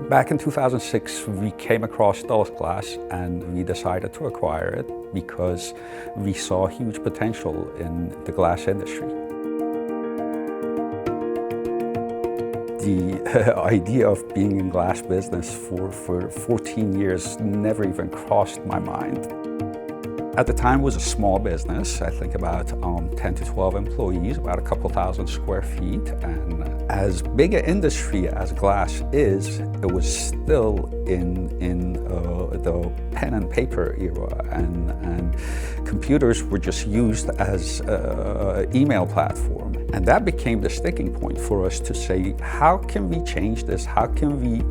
Back in 2006, we came across Dulles Glass and we decided to acquire it because we saw huge potential in the glass industry. The idea of being in glass business for 14 years never even crossed my mind. At the time, it was a small business, I think about 10 to 12 employees, about a couple thousand square feet. And as big an industry as glass is, it was still in the pen and paper era, and computers were just used as an email platform. And that became the sticking point for us to say, how can we change this? How can we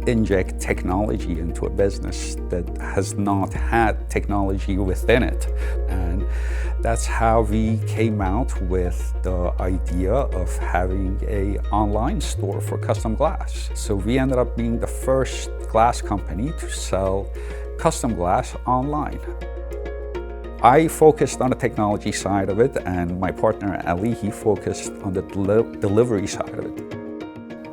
inject technology into a business that has not had technology within it? And that's how we came out with the idea of having an online store for custom glass. So we ended up being the first glass company to sell custom glass online. I focused on the technology side of it, and my partner Ali, he focused on the delivery side of it.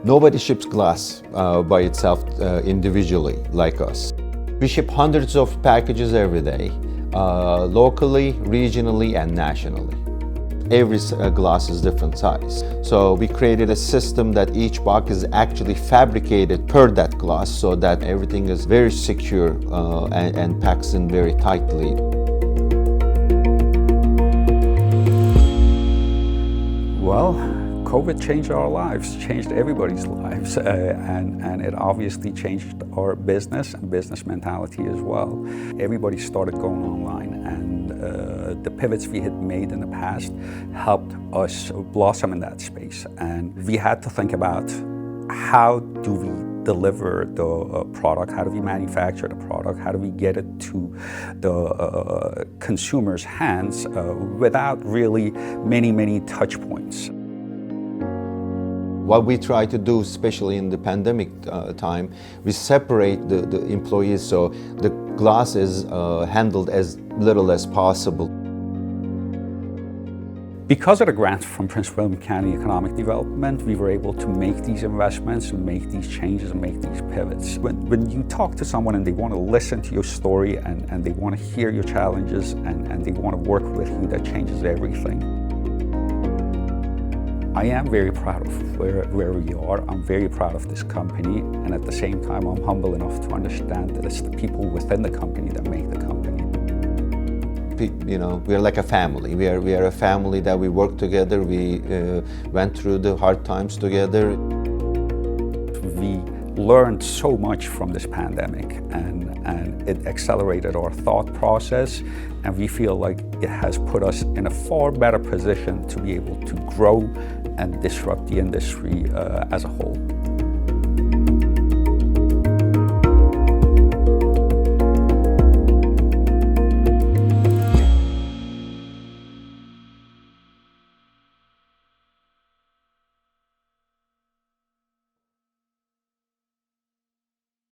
Nobody ships glass by itself individually like us. We ship hundreds of packages every day, locally, regionally, and nationally. Every glass is different size. So we created a system that each box is actually fabricated per that glass so that everything is very secure and packs in very tightly. Well, COVID changed our lives, changed everybody's lives, and it obviously changed our business and business mentality as well. Everybody started going online, and the pivots we had made in the past helped us blossom in that space. And we had to think about, how do we deliver the product? How do we manufacture the product? How do we get it to the consumer's hands without really many touch points? What we try to do, especially in the pandemic time, we separate the employees so the glass is handled as little as possible. Because of the grant from Prince William County Economic Development, we were able to make these investments and make these changes and make these pivots. When you talk to someone and they want to listen to your story and they want to hear your challenges and they want to work with you, that changes everything. I am very proud of where we are. I'm very proud of this company, and at the same time, I'm humble enough to understand that it's the people within the company that make the company. You know, we are like a family. We are a family that we work together. We went through the hard times together. We learned so much from this pandemic, and it accelerated our thought process, and we feel like it has put us in a far better position to be able to grow and disrupt the industry as a whole.